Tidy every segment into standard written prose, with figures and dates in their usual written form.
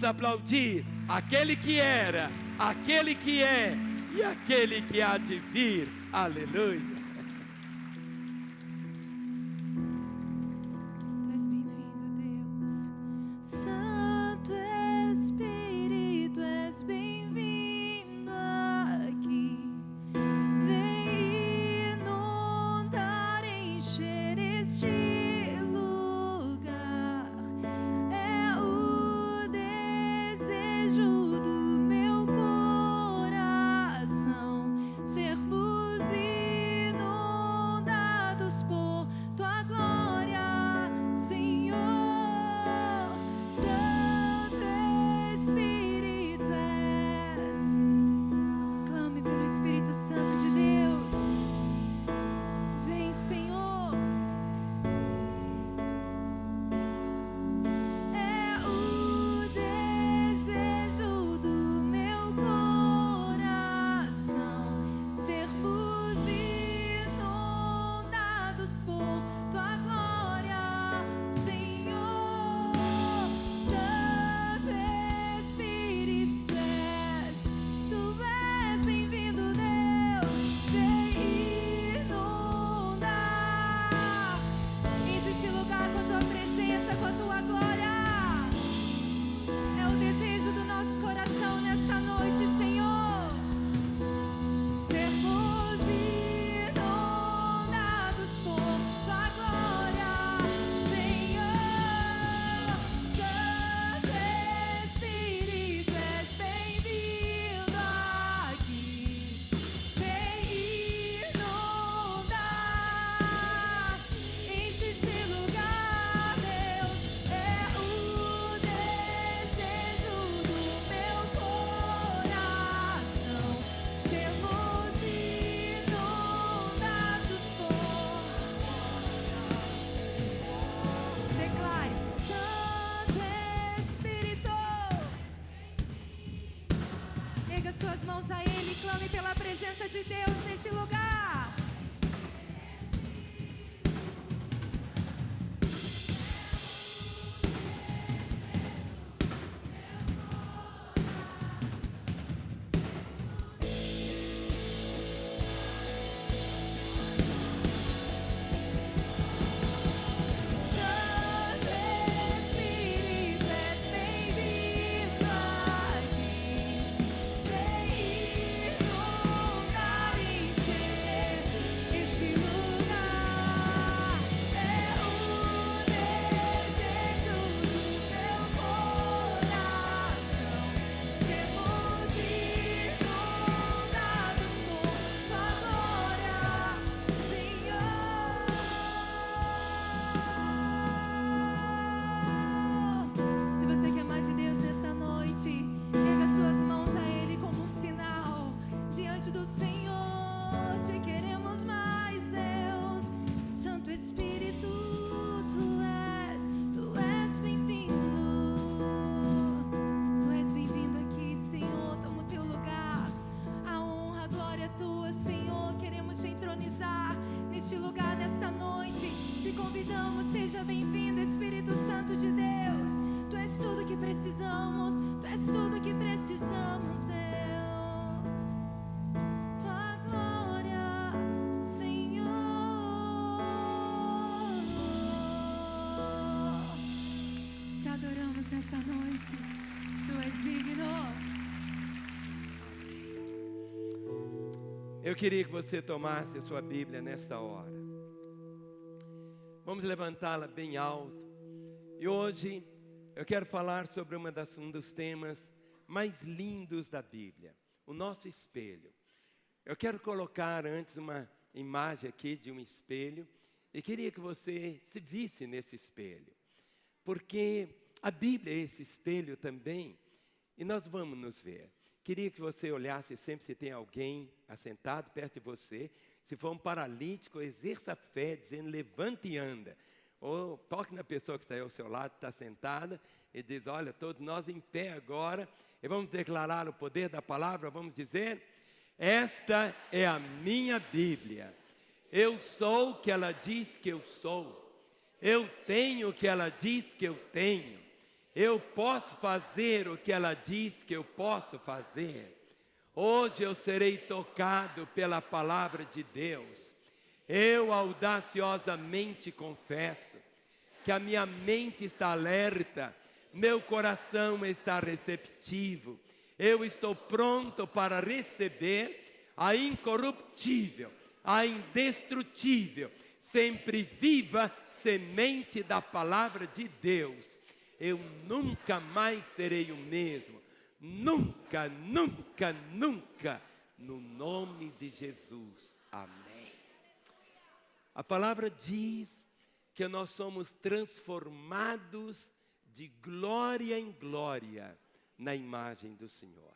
vamos aplaudir aquele que era, aquele que é e aquele que há de vir. Aleluia. Tu és bem-vindo, Deus. Santo Espírito, és bem-vindo aqui. Vem inundar, encher este lugar. É o desejo do meu coração sermos inundados por tua glória, Senhor. Santo Espírito és. Clame pelo Espírito Santo de Deus. Vem, Senhor. É o desejo do meu coração sermos inundados por tua glória, Senhor. Santo Espírito és. Tu és bem-vindo, Deus. Vem inundar. Enche este lugar com a tua presença, com a tua glória. É o desejo do nosso coração nesta noite, Senhor. Sermos inundados por tua glória, Senhor. Santo Espírito, és bem-vindo aqui. Vem inundar, enche este lugar, Deus. É o desejo do meu coração sermos inundados por. Declare: Santo Espírito. Erga suas mãos a Ele e clame pela presença de Deus neste lugar. Santo Espírito, és bem-vindo aqui. Vem inundar, encher este lugar. É o desejo do meu coração sermos inundados por tua glória, Senhor. Se você quer mais de Deus nesta noite, erga suas mãos a Ele como um sinal diante do Senhor. Te queremos mais, Deus. Santo Espírito, tu és bem-vindo. Tu és bem-vindo aqui, Senhor. Toma o teu lugar. A honra, a glória é tua, Senhor. Queremos te entronizar neste lugar, nesta noite. Te convidamos, seja bem-vindo, Espírito Santo de Deus. Tu és tudo que precisamos. Tu és tudo que precisamos, Deus. Tua glória, Senhor. Te adoramos nesta noite. Tu és digno. Eu queria que você tomasse a sua Bíblia nesta hora. Vamos levantá-la bem alto. E hoje eu quero falar sobre um dos temas mais lindos da Bíblia, o nosso espelho. Eu quero colocar antes uma imagem aqui de um espelho e queria que você se visse nesse espelho, porque a Bíblia é esse espelho também e nós vamos nos ver. Queria que você olhasse sempre se tem alguém assentado perto de você. Se for um paralítico, exerça a fé, dizendo: levante e anda. Ou toque na pessoa que está aí ao seu lado, está sentada, e diz: olha, todos nós em pé agora, e vamos declarar o poder da palavra. Vamos dizer: esta é a minha Bíblia. Eu sou o que ela diz que eu sou. Eu tenho o que ela diz que eu tenho. Eu posso fazer o que ela diz que eu posso fazer. Hoje eu serei tocado pela palavra de Deus. Eu audaciosamente confesso que a minha mente está alerta, meu coração está receptivo. Eu estou pronto para receber a incorruptível, a indestrutível, sempre viva semente da palavra de Deus. Eu nunca mais serei o mesmo. Nunca, nunca, nunca. No nome de Jesus. Amém. A palavra diz que nós somos transformados de glória em glória na imagem do Senhor.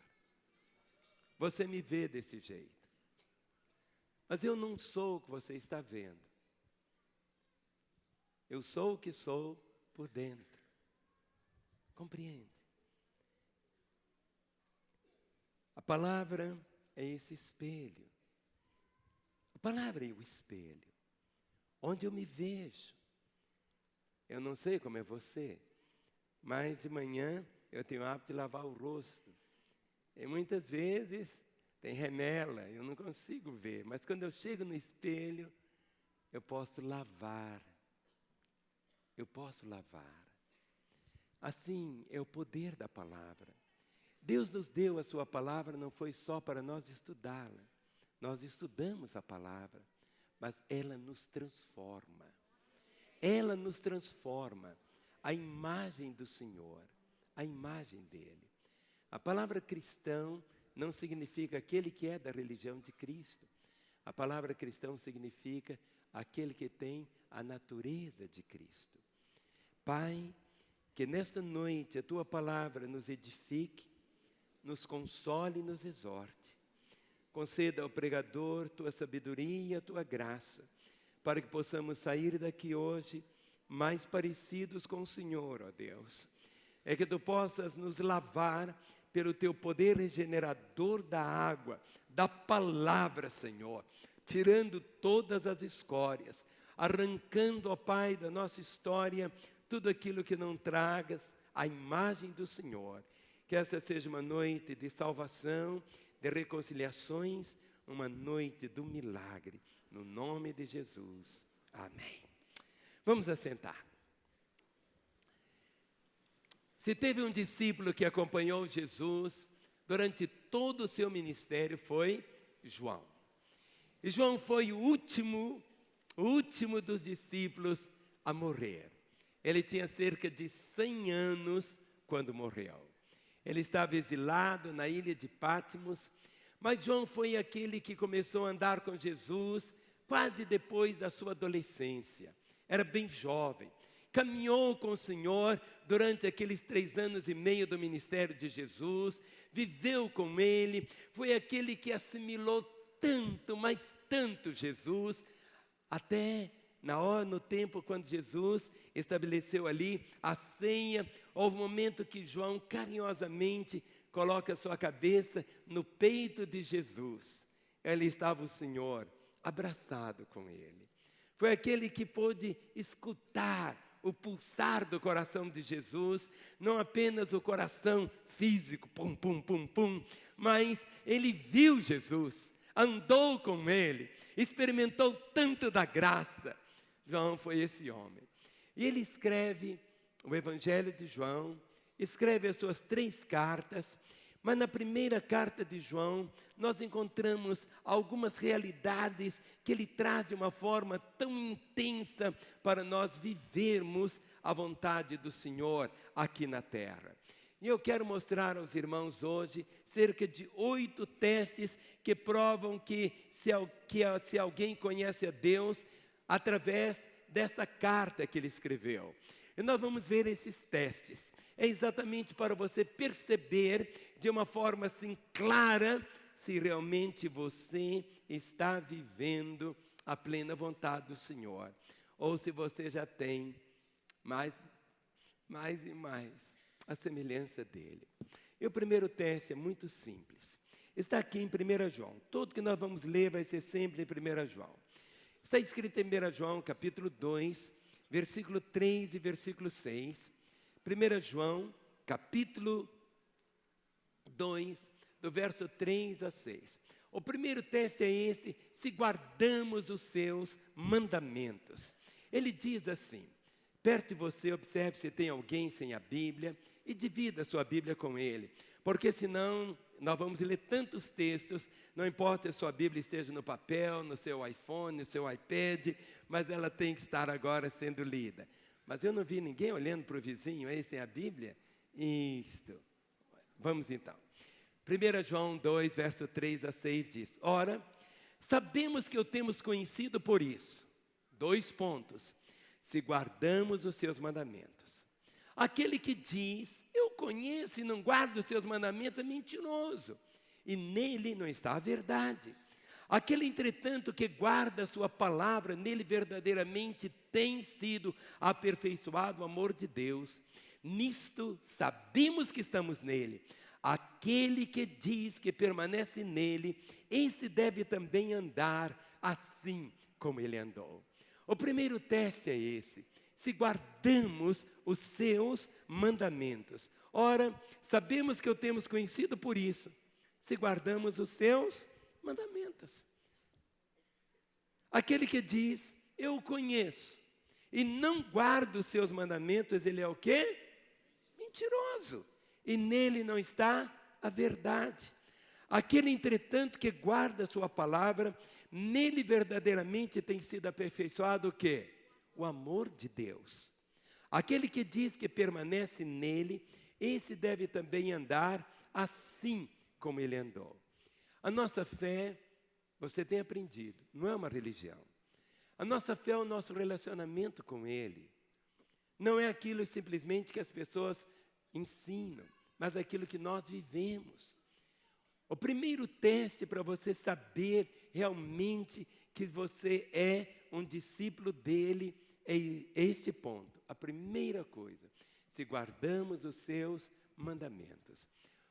Você me vê desse jeito. Mas eu não sou o que você está vendo. Eu sou o que sou por dentro. Compreende? A palavra é esse espelho. A palavra é o espelho. Onde eu me vejo. Eu não sei como é você, mas de manhã eu tenho o hábito de lavar o rosto. E muitas vezes tem remela, eu não consigo ver. Mas quando eu chego no espelho, eu posso lavar. Eu posso lavar. Assim é o poder da palavra. Deus nos deu a sua palavra, não foi só para nós estudá-la. Nós estudamos a palavra, mas ela nos transforma. Ela nos transforma. A imagem do Senhor, a imagem dele. A palavra cristão não significa aquele que é da religião de Cristo. A palavra cristão significa aquele que tem a natureza de Cristo. Pai, que nesta noite a Tua palavra nos edifique, nos console e nos exorte. Conceda ao pregador Tua sabedoria e a Tua graça, para que possamos sair daqui hoje mais parecidos com o Senhor, ó Deus. É que Tu possas nos lavar pelo Teu poder regenerador da água, da palavra, Senhor, tirando todas as escórias, arrancando, ó Pai, da nossa história, tudo aquilo que não tragas a imagem do Senhor. Que essa seja uma noite de salvação, de reconciliações, uma noite do milagre. No nome de Jesus. Amém. Vamos assentar. Se teve um discípulo que acompanhou Jesus durante todo o seu ministério, foi João. E João foi o último dos discípulos a morrer. Ele tinha cerca de 100 anos quando morreu. Ele estava exilado na ilha de Patmos, mas João foi aquele que começou a andar com Jesus quase depois da sua adolescência. Era bem jovem, caminhou com o Senhor durante aqueles 3 anos e meio do ministério de Jesus, viveu com Ele, foi aquele que assimilou tanto, mas tanto Jesus, até no tempo quando Jesus estabeleceu ali a ceia, houve um momento que João carinhosamente coloca a sua cabeça no peito de Jesus. Ali estava o Senhor, abraçado com ele. Foi aquele que pôde escutar o pulsar do coração de Jesus, não apenas o coração físico, pum, pum, pum, pum, mas ele viu Jesus, andou com ele, experimentou tanto da graça. João foi esse homem. E ele escreve o Evangelho de João, escreve as suas 3 cartas, mas na primeira carta de João, nós encontramos algumas realidades que ele traz de uma forma tão intensa para nós vivermos a vontade do Senhor aqui na terra. E eu quero mostrar aos irmãos hoje cerca de 8 testes que provam que se alguém conhece a Deus, através dessa carta que ele escreveu. E nós vamos ver esses testes. É exatamente para você perceber de uma forma assim clara se realmente você está vivendo a plena vontade do Senhor. Ou se você já tem mais e mais a semelhança dele. E o primeiro teste é muito simples. Está aqui em 1 João. Tudo que nós vamos ler vai ser sempre em 1 João. Está escrito em 1 João, capítulo 2, versículo 3 e versículo 6. 1 João, capítulo 2, do verso 3 a 6. O primeiro teste é esse: se guardamos os seus mandamentos. Ele diz assim: perto de você, observe se tem alguém sem a Bíblia e divida a sua Bíblia com ele, porque senão nós vamos ler tantos textos, não importa se a sua Bíblia esteja no papel, no seu iPhone, no seu iPad, mas ela tem que estar agora sendo lida. Mas eu não vi ninguém olhando para o vizinho aí sem a Bíblia? Isto. Vamos então. 1 João 2, verso 3 a 6 diz: ora, sabemos que o temos conhecido por isso. 2 pontos. Se guardamos os seus mandamentos. Aquele que diz, eu conheço e não guardo os seus mandamentos, é mentiroso, e nele não está a verdade. Aquele, entretanto, que guarda a sua palavra, nele verdadeiramente tem sido aperfeiçoado o amor de Deus. Nisto sabemos que estamos nele. Aquele que diz que permanece nele, esse deve também andar assim como ele andou. O primeiro teste é esse: se guardamos os seus mandamentos. Ora, sabemos que o temos conhecido por isso, se guardamos os seus mandamentos. Aquele que diz, eu o conheço, e não guarda os seus mandamentos, ele é o quê? Mentiroso, e nele não está a verdade. Aquele, entretanto, que guarda a sua palavra, nele verdadeiramente tem sido aperfeiçoado o quê? O amor de Deus. Aquele que diz que permanece nele, esse deve também andar assim como ele andou. A nossa fé, você tem aprendido, não é uma religião. A nossa fé é o nosso relacionamento com ele. Não é aquilo simplesmente que as pessoas ensinam, mas aquilo que nós vivemos. O primeiro teste para você saber realmente que você é um discípulo dele é este ponto. A primeira coisa: se guardamos os seus mandamentos.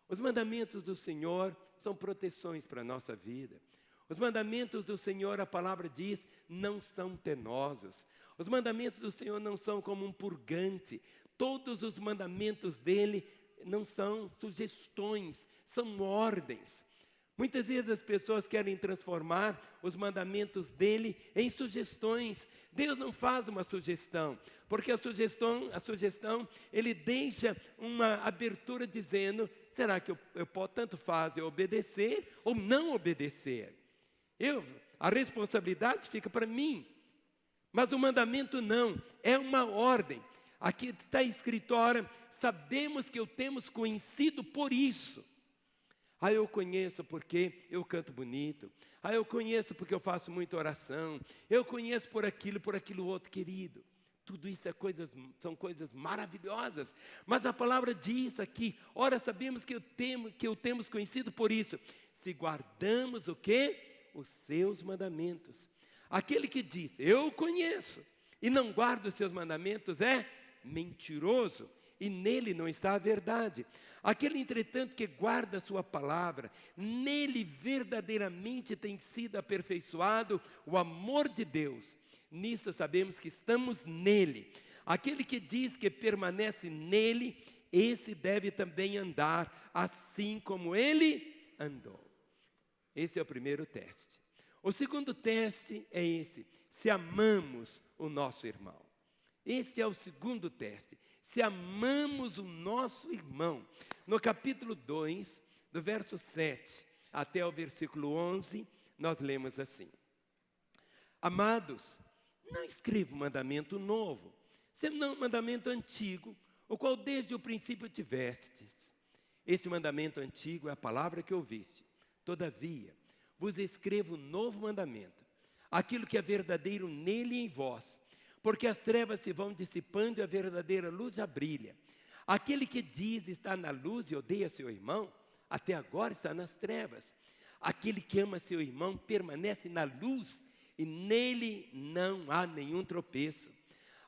Os mandamentos do Senhor são proteções para a nossa vida. Os mandamentos do Senhor, a palavra diz, não são penosos. Os mandamentos do Senhor não são como um purgante. Todos os mandamentos dele não são sugestões, são ordens. Muitas vezes as pessoas querem transformar os mandamentos dele em sugestões. Deus não faz uma sugestão, porque a sugestão ele deixa uma abertura dizendo, será que eu posso, tanto faz eu obedecer ou não obedecer? A responsabilidade fica para mim, mas o mandamento não, é uma ordem. Aqui está escrito, ora, sabemos que o temos conhecido por isso. Eu conheço porque eu canto bonito. Eu conheço porque eu faço muita oração. Eu conheço por aquilo outro, querido. Tudo isso são coisas maravilhosas. Mas a palavra diz aqui, ora, sabemos que o temos conhecido por isso. Se guardamos o quê? Os seus mandamentos. Aquele que diz, eu conheço, e não guarda os seus mandamentos, é mentiroso, e nele não está a verdade. Aquele, entretanto, que guarda a sua palavra, nele verdadeiramente tem sido aperfeiçoado o amor de Deus. Nisso sabemos que estamos nele. Aquele que diz que permanece nele, esse deve também andar assim como ele andou. Esse é o primeiro teste. O segundo teste é esse: se amamos o nosso irmão. Este é o segundo teste. Se amamos o nosso irmão. No capítulo 2, do verso 7 até o versículo 11, nós lemos assim: amados, não escrevo mandamento novo, senão mandamento antigo, o qual desde o princípio tivestes. Este mandamento antigo é a palavra que ouviste. Todavia, vos escrevo um novo mandamento, aquilo que é verdadeiro nele e em vós, porque as trevas se vão dissipando e a verdadeira luz já brilha. Aquele que diz está na luz e odeia seu irmão, até agora está nas trevas. Aquele que ama seu irmão permanece na luz e nele não há nenhum tropeço.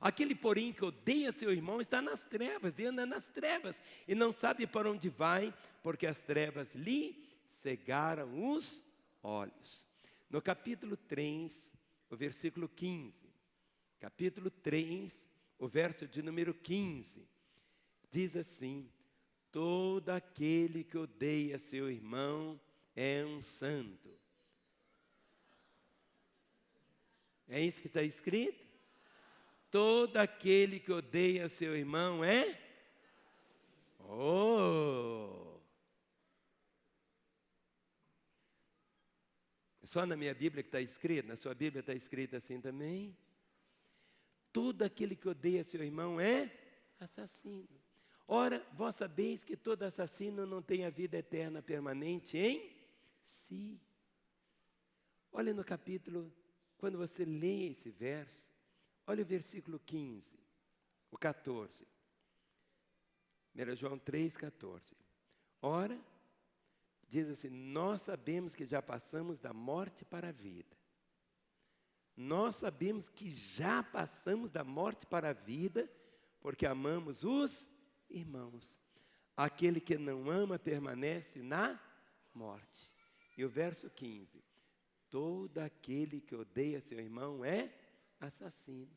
Aquele, porém, que odeia seu irmão está nas trevas e anda nas trevas e não sabe para onde vai, porque as trevas lhe cegaram os olhos. No capítulo 3, o versículo 15. Capítulo 3, o verso de número 15. diz assim: todo aquele que odeia seu irmão é um santo. É isso que está escrito? Todo aquele que odeia seu irmão é? Oh! Só na minha Bíblia que está escrito? Na sua Bíblia está escrito assim também? Todo aquele que odeia seu irmão é assassino. Ora, vós sabeis que todo assassino não tem a vida eterna permanente em si. Olha no capítulo, quando você lê esse verso, olha o versículo 15, o 14. 1 João 3, 14. Ora, diz assim: nós sabemos que já passamos da morte para a vida. Nós sabemos que já passamos da morte para a vida, porque amamos os irmãos. Aquele que não ama permanece na morte. E o verso 15: todo aquele que odeia seu irmão é assassino.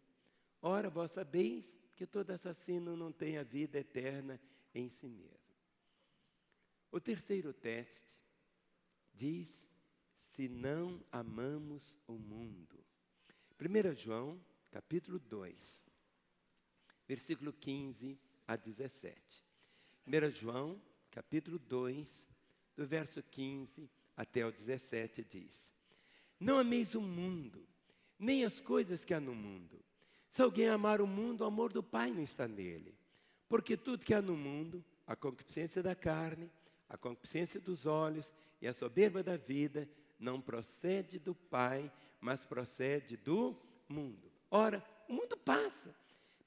Ora, vós sabeis que todo assassino não tem a vida eterna em si mesmo. O terceiro teste diz: se não amamos o mundo. 1 João, capítulo 2, versículo 15 a 17. 1 João, capítulo 2, do verso 15 até o 17, diz: não ameis o mundo, nem as coisas que há no mundo. Se alguém amar o mundo, o amor do Pai não está nele. Porque tudo que há no mundo, a concupiscência da carne, a concupiscência dos olhos e a soberba da vida, não procede do Pai, mas procede do mundo. Ora, o mundo passa,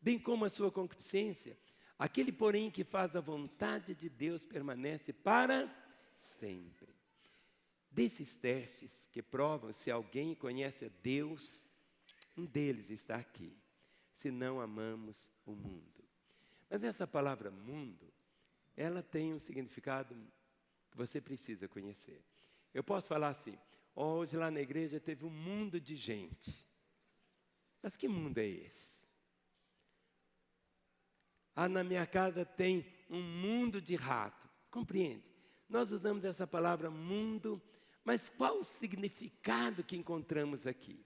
bem como a sua concupiscência. Aquele, porém, que faz a vontade de Deus permanece para sempre. Desses testes que provam se alguém conhece a Deus, um deles está aqui: se não amamos o mundo. Mas essa palavra mundo, ela tem um significado que você precisa conhecer. Eu posso falar assim: hoje lá na igreja teve um mundo de gente. Mas que mundo é esse? Ah, na minha casa tem um mundo de rato. Compreende? Nós usamos essa palavra mundo, mas qual o significado que encontramos aqui?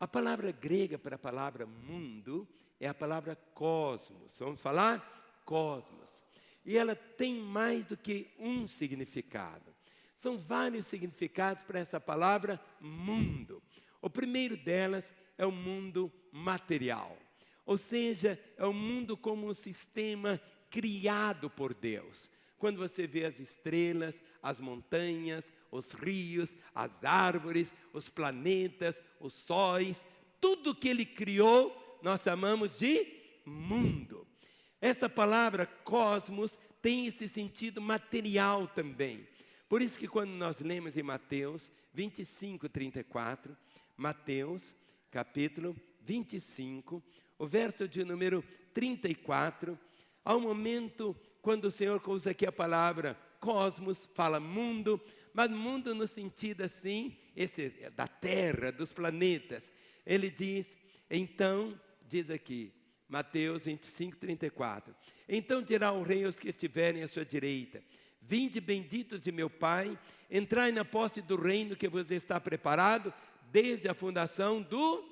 A palavra grega para a palavra mundo é a palavra cosmos. Vamos falar? Cosmos. E ela tem mais do que um significado. São vários significados para essa palavra mundo. O primeiro delas é o mundo material. Ou seja, é o mundo como um sistema criado por Deus. Quando você vê as estrelas, as montanhas, os rios, as árvores, os planetas, os sóis, tudo que Ele criou, nós chamamos de mundo. Essa palavra cosmos tem esse sentido material também. Por isso que quando nós lemos em Mateus 25, 34, Mateus capítulo 25, o verso de número 34, há um momento quando o Senhor usa aqui a palavra cosmos, fala mundo, mas mundo no sentido assim, esse da terra, dos planetas. Ele diz, então, diz aqui, Mateus 25, 34. Então dirá o rei aos que estiverem à sua direita: vinde benditos de meu Pai, entrai na posse do reino que vos está preparado desde a fundação do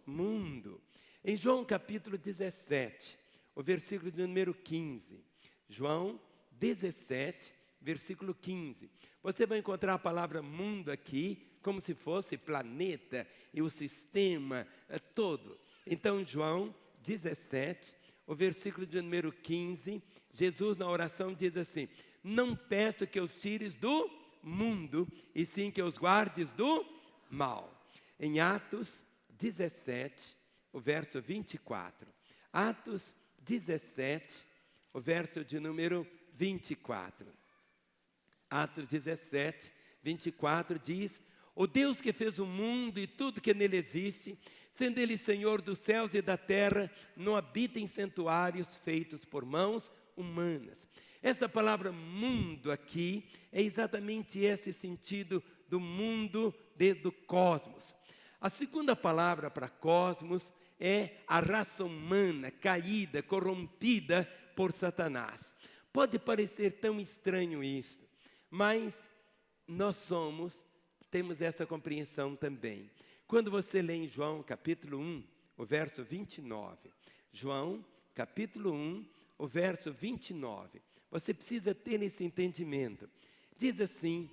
mundo. Em João capítulo 17, o versículo de número 15. João 17, versículo 15. Você vai encontrar a palavra mundo aqui, como se fosse planeta e o sistema todo. Então, João 17, o versículo de número 15, Jesus na oração diz assim: não peço que os tires do mundo, e sim que os guardes do mal. Em Atos 17, o verso 24. Atos 17, o verso de número 24. Atos 17, 24 diz: o Deus que fez o mundo e tudo que nele existe, sendo Ele Senhor dos céus e da terra, não habita em santuários feitos por mãos humanas. Essa palavra mundo aqui é exatamente esse sentido do mundo do cosmos. A segunda palavra para cosmos é a raça humana caída, corrompida por Satanás. Pode parecer tão estranho isso, mas nós temos essa compreensão também. Quando você lê em João capítulo 1, o verso 29, João capítulo 1, o verso 29, você precisa ter esse entendimento. Diz assim: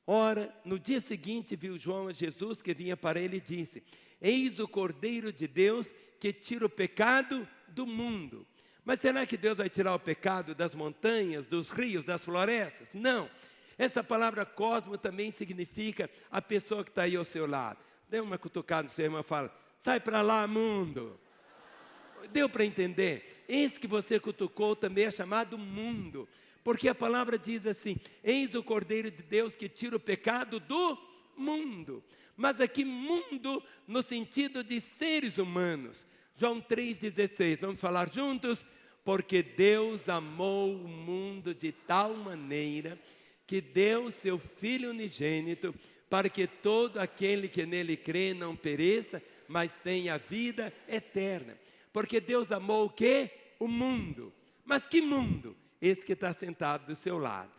ora, no dia seguinte viu João a Jesus que vinha para ele e disse: eis o Cordeiro de Deus que tira o pecado do mundo. Mas será que Deus vai tirar o pecado das montanhas, dos rios, das florestas? Não. Essa palavra cosmo também significa a pessoa que está aí ao seu lado. Dê uma cutucada no seu irmão e fala: sai para lá, mundo. Deu para entender? Esse que você cutucou também é chamado mundo. Porque a palavra diz assim: eis o Cordeiro de Deus que tira o pecado do mundo. Mas aqui mundo no sentido de seres humanos. João 3,16, vamos falar juntos? Porque Deus amou o mundo de tal maneira que deu seu Filho unigênito, para que todo aquele que nele crê não pereça, mas tenha vida eterna. Porque Deus amou o quê? O mundo. Mas que mundo? Esse que está sentado do seu lado.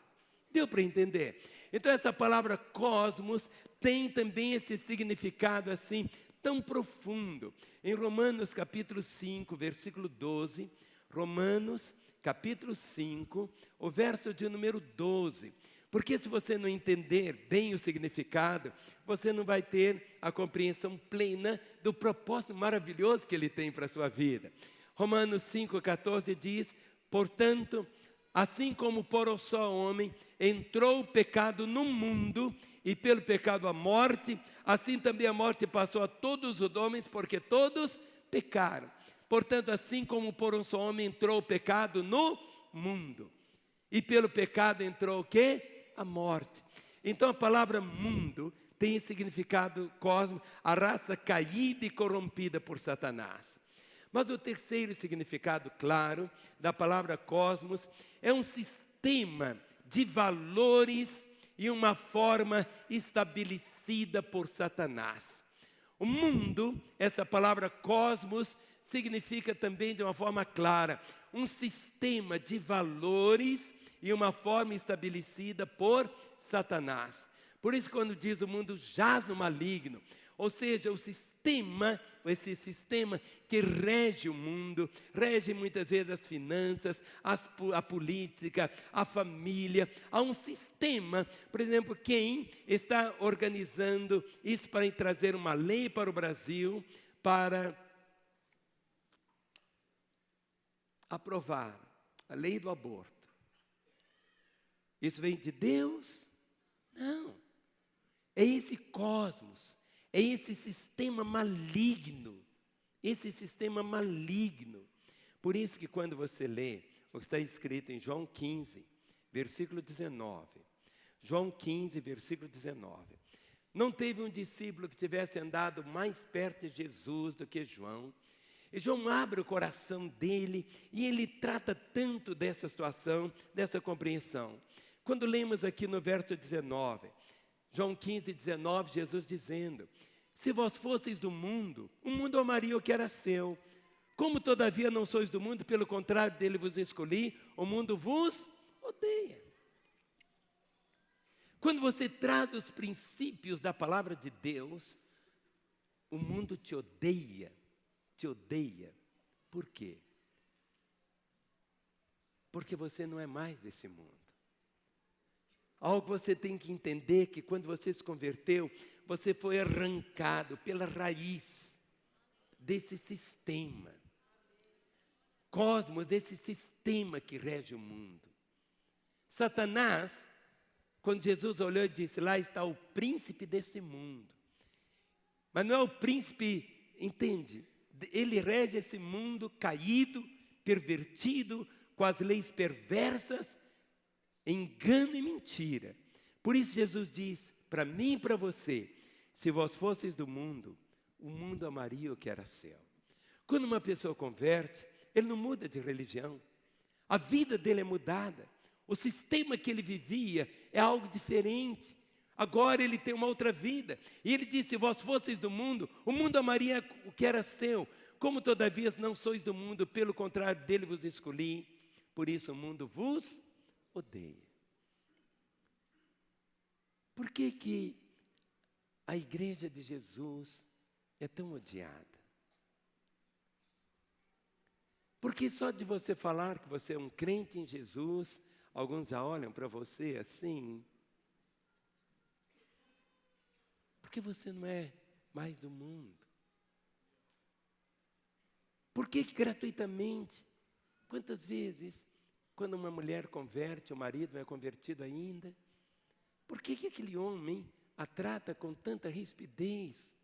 Deu para entender? Então essa palavra cosmos tem também esse significado assim, tão profundo. Em Romanos capítulo 5, versículo 12, Romanos capítulo 5, o verso de número 12. Porque se você não entender bem o significado, você não vai ter a compreensão plena do propósito maravilhoso que ele tem para a sua vida. Romanos 5,14 diz: portanto, assim como por um só homem entrou o pecado no mundo, e pelo pecado a morte, assim também a morte passou a todos os homens, porque todos pecaram. Portanto, assim como por um só homem entrou o pecado no mundo, e pelo pecado entrou o quê? A morte. Então a palavra mundo tem significado cosmo, a raça caída e corrompida por Satanás. Mas o terceiro significado claro da palavra cosmos é um sistema de valores e uma forma estabelecida por Satanás. O mundo, essa palavra cosmos, significa também de uma forma clara um sistema de valores e uma forma estabelecida por Satanás. Por isso quando diz o mundo jaz no maligno, ou seja, esse sistema que rege o mundo, rege muitas vezes as finanças, a política, a família. Há um sistema, por exemplo, quem está organizando isso para trazer uma lei para o Brasil, para aprovar a lei do aborto. Isso vem de Deus? Não. É esse cosmos, é esse sistema maligno. Esse sistema maligno. Por isso que quando você lê o que está escrito em João 15, versículo 19. João 15, versículo 19. Não teve um discípulo que tivesse andado mais perto de Jesus do que João. E João abre o coração dele e ele trata tanto dessa situação, dessa compreensão. Quando lemos aqui no verso 19, João 15, 19, Jesus dizendo: se vós fosseis do mundo, o mundo amaria o que era seu. Como todavia não sois do mundo, pelo contrário dele vos escolhi, o mundo vos odeia. Quando você traz os princípios da palavra de Deus, o mundo te odeia. Te odeia. Por quê? Porque você não é mais desse mundo. Algo que você tem que entender, que quando você se converteu, você foi arrancado pela raiz desse sistema. Cosmos, desse sistema que rege o mundo. Satanás, quando Jesus olhou e disse: lá está o príncipe desse mundo. Mas não é o príncipe, entende? Ele rege esse mundo caído, pervertido, com as leis perversas, engano e mentira. Por isso Jesus diz para mim e para você: se vós fosseis do mundo, o mundo amaria o que era seu. Quando uma pessoa converte, ele não muda de religião. A vida dele é mudada. O sistema que ele vivia é algo diferente. Agora ele tem uma outra vida. E ele disse: se vós fosseis do mundo, o mundo amaria o que era seu. Como todavia não sois do mundo, pelo contrário, dele vos escolhi, por isso o mundo vos odeia. Por que a igreja de Jesus é tão odiada? Porque só de você falar que você é um crente em Jesus, alguns já olham para você assim. Porque você não é mais do mundo. Por que gratuitamente? Quantas vezes, quando uma mulher converte, o marido não é convertido ainda, por que aquele homem a trata com tanta rispidez?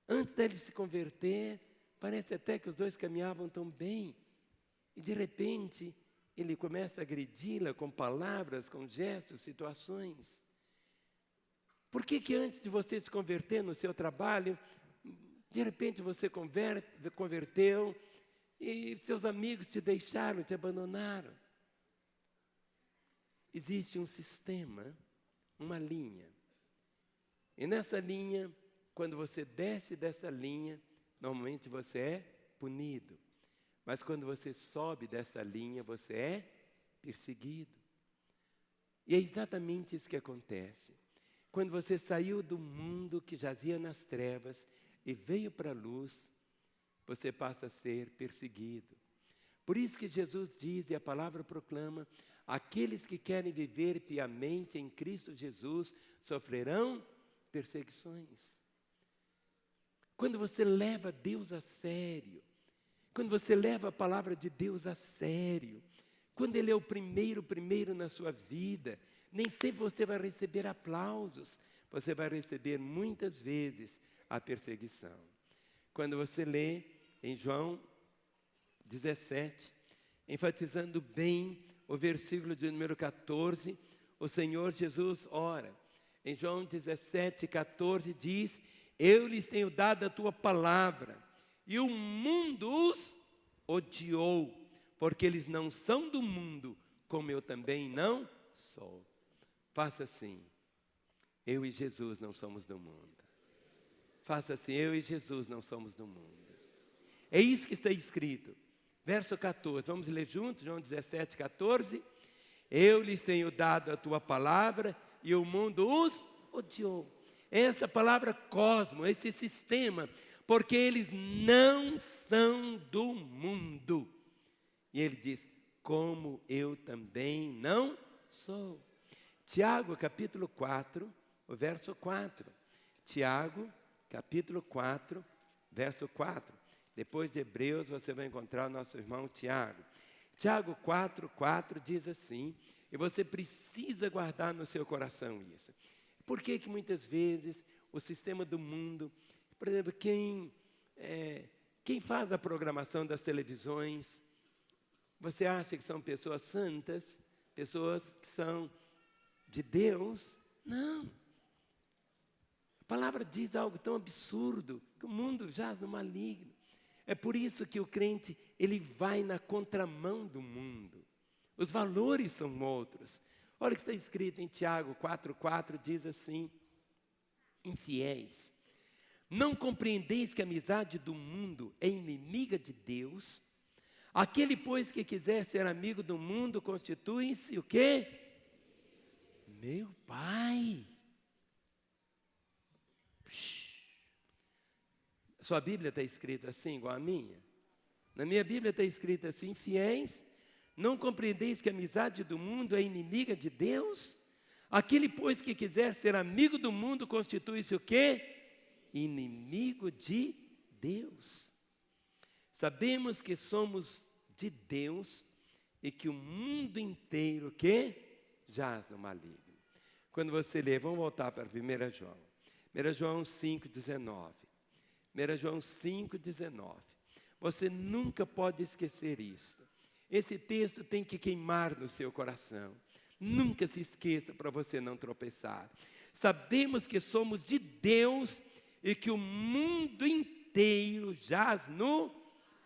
Antes dele se converter, parece até que os dois caminhavam tão bem. E de repente, ele começa a agredi-la com palavras, com gestos, situações. Por que antes de você se converter no seu trabalho, de repente você converteu e seus amigos te deixaram, te abandonaram? Existe um sistema, uma linha. E nessa linha, quando você desce dessa linha, normalmente você é punido. Mas quando você sobe dessa linha, você é perseguido. E é exatamente isso que acontece. Quando você saiu do mundo que jazia nas trevas e veio para a luz, você passa a ser perseguido. Por isso que Jesus diz, e a palavra proclama, aqueles que querem viver piamente em Cristo Jesus sofrerão perseguições. Quando você leva Deus a sério, quando você leva a palavra de Deus a sério, quando Ele é o primeiro na sua vida, nem sempre você vai receber aplausos, você vai receber muitas vezes a perseguição. Quando você lê em João 17, enfatizando bem o versículo de número 14, o Senhor Jesus ora. Em João 17, 14 diz, eu lhes tenho dado a tua palavra, e o mundo os odiou, porque eles não são do mundo, como eu também não sou. Faça assim, eu e Jesus não somos do mundo. Faça assim, eu e Jesus não somos do mundo. É isso que está escrito. Verso 14, vamos ler juntos, João 17, 14. Eu lhes tenho dado a tua palavra e o mundo os odiou. Essa palavra cosmo, esse sistema, porque eles não são do mundo. E ele diz, como eu também não sou. Tiago, capítulo 4, o verso 4. Tiago, capítulo 4, verso 4. Depois de Hebreus, você vai encontrar o nosso irmão Tiago. Tiago 4, 4 diz assim, e você precisa guardar no seu coração isso. Por que muitas vezes o sistema do mundo, por exemplo, quem faz a programação das televisões, você acha que são pessoas santas, pessoas que são de Deus? Não. A palavra diz algo tão absurdo, que o mundo jaz no maligno. É por isso que o crente, ele vai na contramão do mundo. Os valores são outros. Olha o que está escrito em Tiago 4,4, diz assim, infiéis, não compreendeis que a amizade do mundo é inimiga de Deus? Aquele, pois, que quiser ser amigo do mundo, constitui-se o quê? Meu pai. Sua Bíblia está escrito assim, igual a minha? Na minha Bíblia está escrito assim, fiéis, não compreendeis que a amizade do mundo é inimiga de Deus? Aquele, pois, que quiser ser amigo do mundo, constitui-se o quê? Inimigo de Deus. Sabemos que somos de Deus e que o mundo inteiro, o quê? Jaz no maligno. Quando você lê, vamos voltar para 1 João. 1 João 5,19. 1 João 5,19. Você nunca pode esquecer isso. Esse texto tem que queimar no seu coração. Nunca se esqueça para você não tropeçar. Sabemos que somos de Deus e que o mundo inteiro jaz no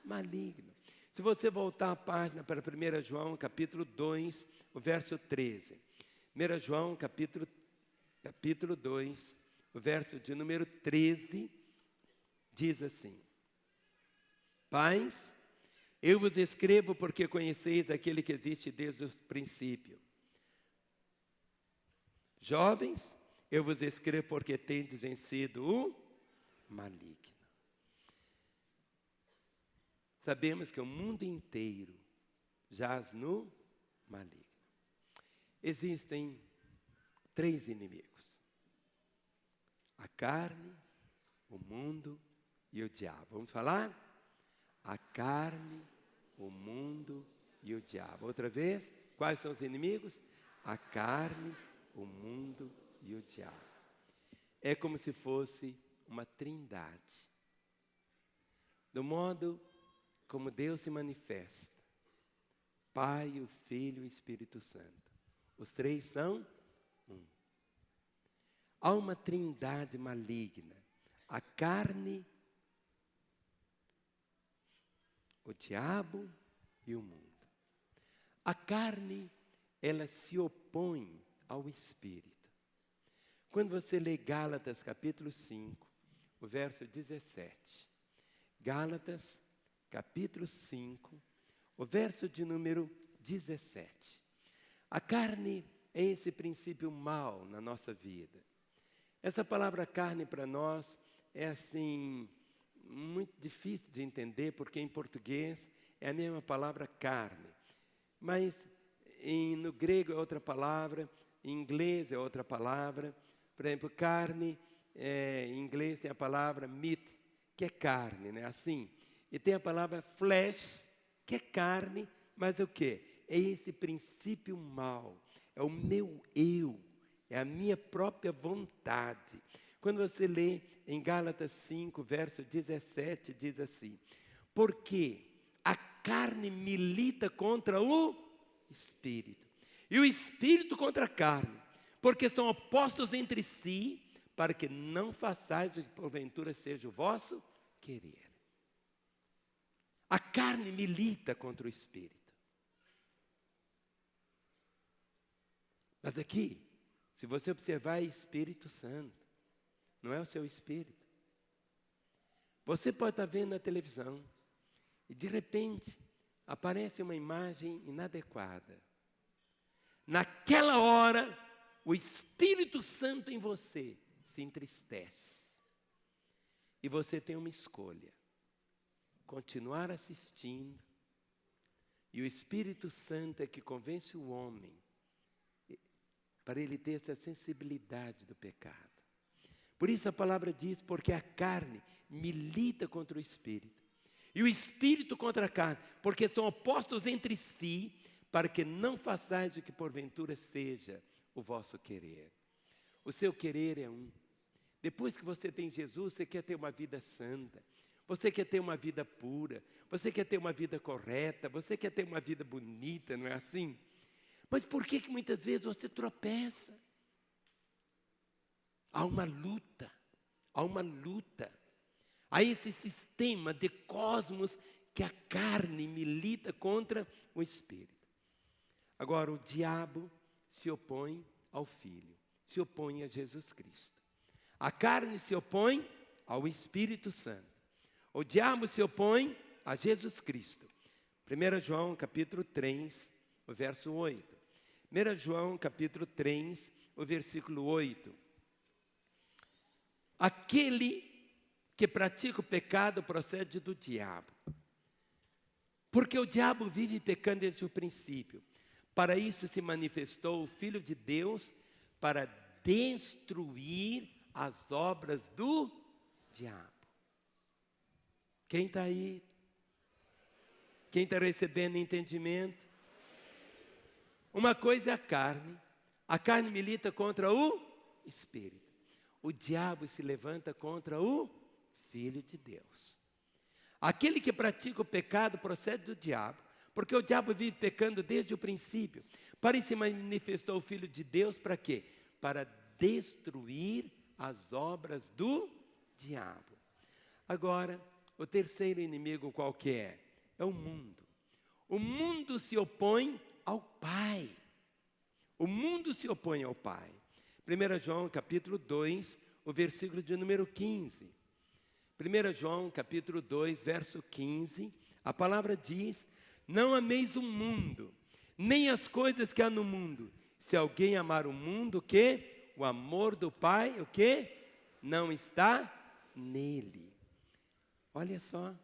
maligno. Se você voltar a página para 1 João, capítulo 2, o verso 13. 1 João, capítulo 2, o verso de número 13, diz assim. Pais, eu vos escrevo porque conheceis aquele que existe desde o princípio. Jovens, eu vos escrevo porque tendes vencido o maligno. Sabemos que o mundo inteiro jaz no maligno. Existem 3 inimigos: a carne, o mundo e o diabo. Vamos falar? A carne, o mundo e o diabo. Outra vez, quais são os inimigos? A carne, o mundo e o diabo. É como se fosse uma trindade. Do modo como Deus se manifesta: Pai, o Filho e o Espírito Santo. Os 3 são um. Há uma trindade maligna: a carne, o diabo e o mundo. A carne, ela se opõe ao Espírito. Quando você lê Gálatas capítulo 5, o verso 17. Gálatas capítulo 5, o verso de número 17. A carne é esse princípio mau na nossa vida. Essa palavra carne para nós é assim, muito difícil de entender, porque em português é a mesma palavra carne. Mas no grego é outra palavra, em inglês é outra palavra. Por exemplo, carne, em inglês tem a palavra meat, que é carne, né? Assim. E tem a palavra flesh, que é carne, mas o quê? É esse princípio mau, é o meu eu, é a minha própria vontade. Quando você lê em Gálatas 5, verso 17, diz assim: porque a carne milita contra o Espírito, e o Espírito contra a carne, porque são opostos entre si, para que não façais o que porventura seja o vosso querer. A carne milita contra o Espírito. Mas aqui, se você observar, é Espírito Santo, não é o seu espírito. Você pode estar vendo na televisão e de repente aparece uma imagem inadequada. Naquela hora, o Espírito Santo em você se entristece. E você tem uma escolha: continuar assistindo, e o Espírito Santo é que convence o homem para ele ter essa sensibilidade do pecado. Por isso a palavra diz: porque a carne milita contra o Espírito, e o Espírito contra a carne, porque são opostos entre si, para que não façais o que porventura seja o vosso querer. O seu querer é um. Depois que você tem Jesus, você quer ter uma vida santa, você quer ter uma vida pura, você quer ter uma vida correta, você quer ter uma vida bonita, não é assim? Mas por que muitas vezes você tropeça? Há uma luta, há uma luta. Há esse sistema de cosmos que a carne milita contra o Espírito. Agora, o diabo se opõe ao Filho, se opõe a Jesus Cristo. A carne se opõe ao Espírito Santo. O diabo se opõe a Jesus Cristo. 1 João capítulo 3, o verso 8. 1 João capítulo 3, o versículo 8. Aquele que pratica o pecado procede do diabo. Porque o diabo vive pecando desde o princípio. Para isso se manifestou o Filho de Deus, para destruir as obras do diabo. Quem está aí? Quem está recebendo entendimento? Uma coisa é a carne milita contra o Espírito. O diabo se levanta contra o Filho de Deus. Aquele que pratica o pecado procede do diabo, porque o diabo vive pecando desde o princípio. Para isso se manifestou o Filho de Deus, para quê? Para destruir as obras do diabo. Agora, o terceiro inimigo qual que é? É o mundo. O mundo se opõe ao Pai. O mundo se opõe ao Pai. 1 João capítulo 2, o versículo de número 15. 1 João capítulo 2, verso 15, a palavra diz: não ameis o mundo, nem as coisas que há no mundo. Se alguém amar o mundo, o quê? O amor do Pai, o quê? Não está nele. Olha só.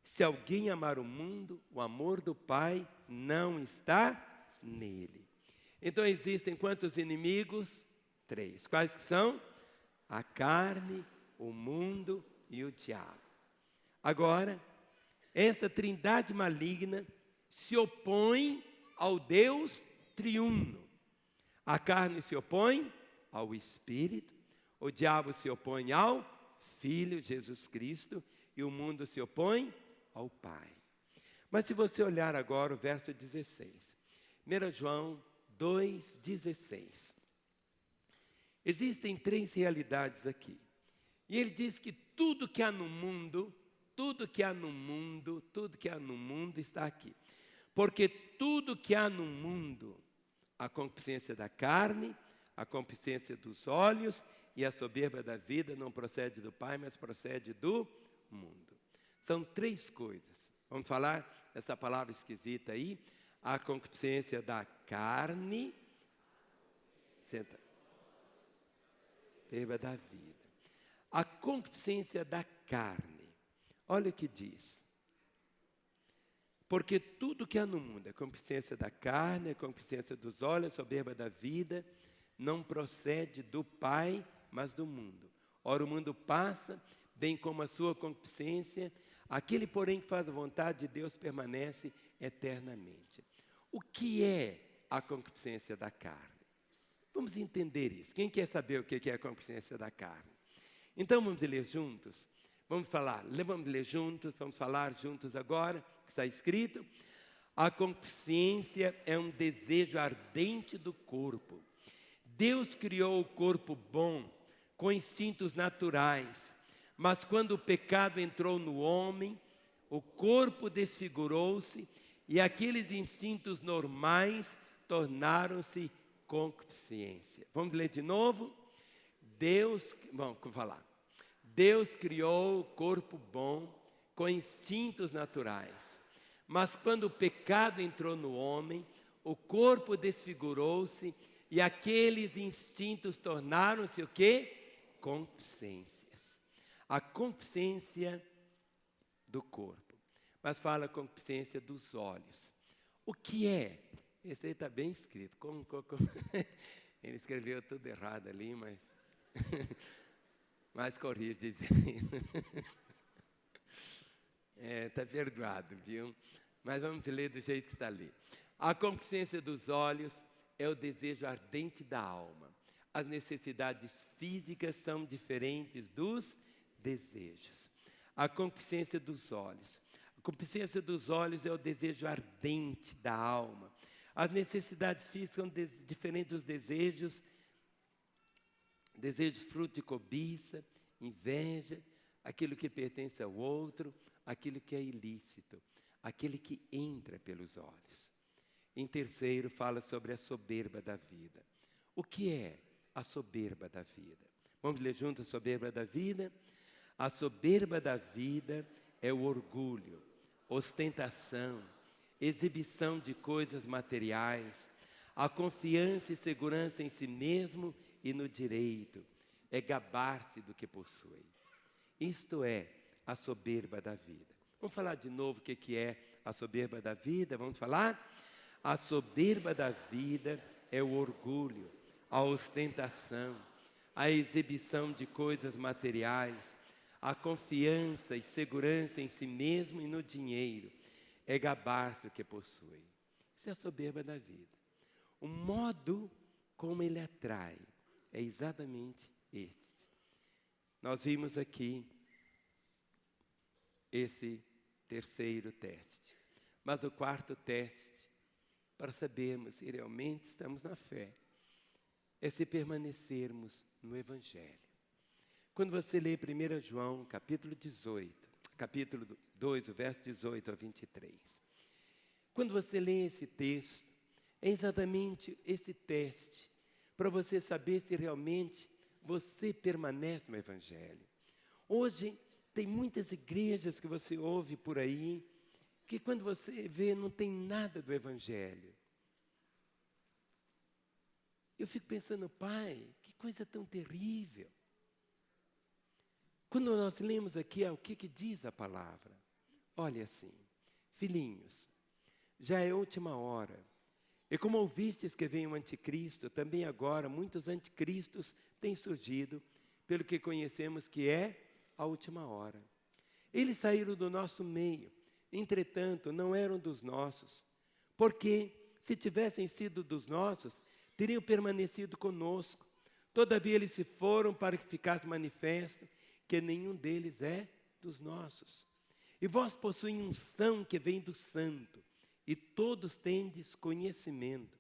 Se alguém amar o mundo, o amor do Pai não está nele. Então existem quantos inimigos? 3. Quais que são? A carne, o mundo e o diabo. Agora, essa trindade maligna se opõe ao Deus triuno. A carne se opõe ao Espírito, o diabo se opõe ao Filho Jesus Cristo e o mundo se opõe ao Pai. Mas se você olhar agora o verso 16, 1 João 2,16. Existem 3 realidades aqui. E ele diz que tudo que há no mundo, tudo que há no mundo está aqui. Porque tudo que há no mundo, a concupiscência da carne, a concupiscência dos olhos e a soberba da vida não procede do Pai, mas procede do mundo. São 3 coisas. Vamos falar essa palavra esquisita aí. A concupiscência da carne, soberba da vida. A concupiscência da carne. Olha o que diz. Porque tudo que há no mundo, a concupiscência da carne, a concupiscência dos olhos, a soberba da vida, não procede do Pai, mas do mundo. Ora, o mundo passa, bem como a sua concupiscência, aquele, porém, que faz a vontade de Deus permanece eternamente. O que é a concupiscência da carne? Vamos entender isso. Quem quer saber o que é a concupiscência da carne? Então, vamos ler juntos? Vamos ler juntos, vamos falar juntos agora, que está escrito. A concupiscência é um desejo ardente do corpo. Deus criou o corpo bom, com instintos naturais, mas quando o pecado entrou no homem, o corpo desfigurou-se e aqueles instintos normais tornaram-se concupiscência. Vamos ler de novo? Vamos falar. Deus criou o corpo bom com instintos naturais, mas quando o pecado entrou no homem, o corpo desfigurou-se e aqueles instintos tornaram-se o quê? Concupiscências. A concupiscência do corpo, mas fala a concupiscência dos olhos. O que é? Esse aí está bem escrito. Ele escreveu tudo errado ali, mas corrige dizendo. Está perdoado, viu? Mas vamos ler do jeito que está ali. A concupiscência dos olhos é o desejo ardente da alma. As necessidades físicas são diferentes dos desejos. A concupiscência dos olhos. A concupiscência dos olhos é o desejo ardente da alma. As necessidades físicas são diferentes dos desejos. Desejos fruto de cobiça, inveja, aquilo que pertence ao outro, aquilo que é ilícito, aquele que entra pelos olhos. Em terceiro, fala sobre a soberba da vida. O que é a soberba da vida? Vamos ler juntos a soberba da vida? A soberba da vida é o orgulho, ostentação, exibição de coisas materiais, a confiança e segurança em si mesmo e no direito, é gabar-se do que possui. Isto é a soberba da vida. Vamos falar de novo o que é a soberba da vida? Vamos falar? A soberba da vida é o orgulho, a ostentação, a exibição de coisas materiais, a confiança e segurança em si mesmo e no dinheiro, é gabar-se do que possui. Isso é a soberba da vida. O modo como ele atrai é exatamente este. Nós vimos aqui esse terceiro teste. Mas o quarto teste, para sabermos se realmente estamos na fé, é se permanecermos no Evangelho. Quando você lê 1 João, capítulo 2, o verso 18 a 23. Quando você lê esse texto, é exatamente esse teste para você saber se realmente você permanece no Evangelho. Hoje, Tem muitas igrejas que você ouve por aí, que quando você vê não tem nada do Evangelho. Eu fico pensando, Pai, que coisa tão terrível. Quando nós lemos aqui, o que diz a palavra? Olha assim, filhinhos, já é última hora. E como ouvistes que vem o anticristo, também agora muitos anticristos têm surgido, pelo que conhecemos que é a última hora. Eles saíram do nosso meio, entretanto não eram dos nossos, porque se tivessem sido dos nossos, teriam permanecido conosco. Todavia eles se foram para que ficasse manifesto que nenhum deles é dos nossos. E vós possuem unção que vem do Santo, e todos tendes conhecimento.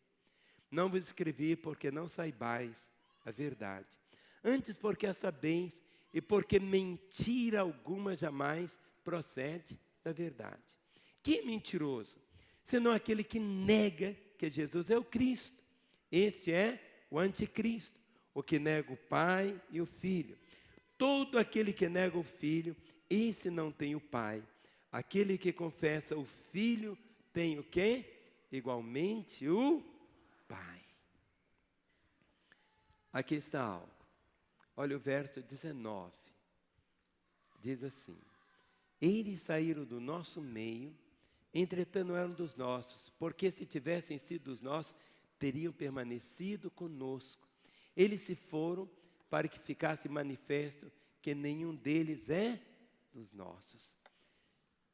Não vos escrevi porque não saibais a verdade, antes porque a sabeis, e porque mentira alguma jamais procede da verdade. Que mentiroso? Senão aquele que nega que Jesus é o Cristo. Este é o anticristo, o que nega o Pai e o Filho. Todo aquele que nega o Filho, esse não tem o Pai. Aquele que confessa o Filho tem o quê? Igualmente o Pai. Aqui está algo. Olha o verso 19. Diz assim: eles saíram do nosso meio, entretanto não eram dos nossos, porque se tivessem sido dos nossos, teriam permanecido conosco. Eles se foram para que ficasse manifesto que nenhum deles é dos nossos.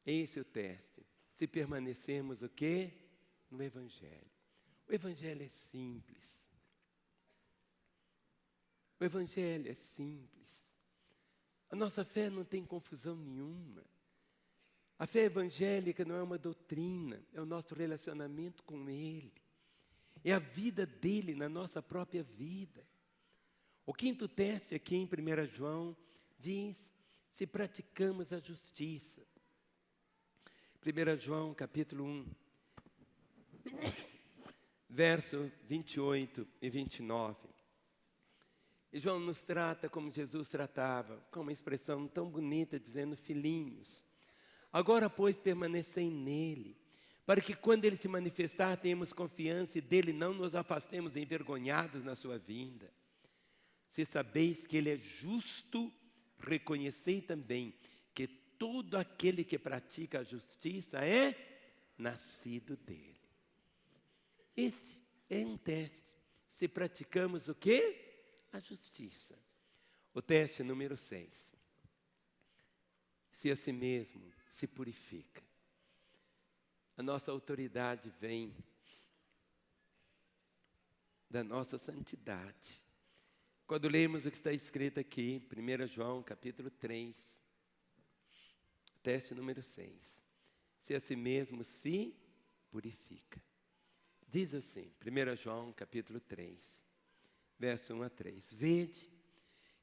Esse é o teste. Se permanecermos o quê? No Evangelho. O Evangelho é simples. O Evangelho é simples. A nossa fé não tem confusão nenhuma. A fé evangélica não é uma doutrina, é o nosso relacionamento com Ele. É a vida dele na nossa própria vida. O quinto teste aqui em 1 João diz: se praticamos a justiça. 1 João capítulo 1, verso 28 e 29. E João nos trata como Jesus tratava, com uma expressão tão bonita, dizendo: filhinhos, agora, pois, permanecei nele, para que quando ele se manifestar, tenhamos confiança e dele não nos afastemos envergonhados na sua vinda. Se sabeis que ele é justo, reconhecei também que todo aquele que pratica a justiça é nascido dele. Esse é um teste. Se praticamos o quê? A justiça. O teste número 6. Se a si mesmo se purifica. A nossa autoridade vem da nossa santidade. Quando lemos o que está escrito aqui, 1 João capítulo 3, teste número 6. Se a si mesmo se purifica. Diz assim, 1 João capítulo 3, verso 1 a 3. Vede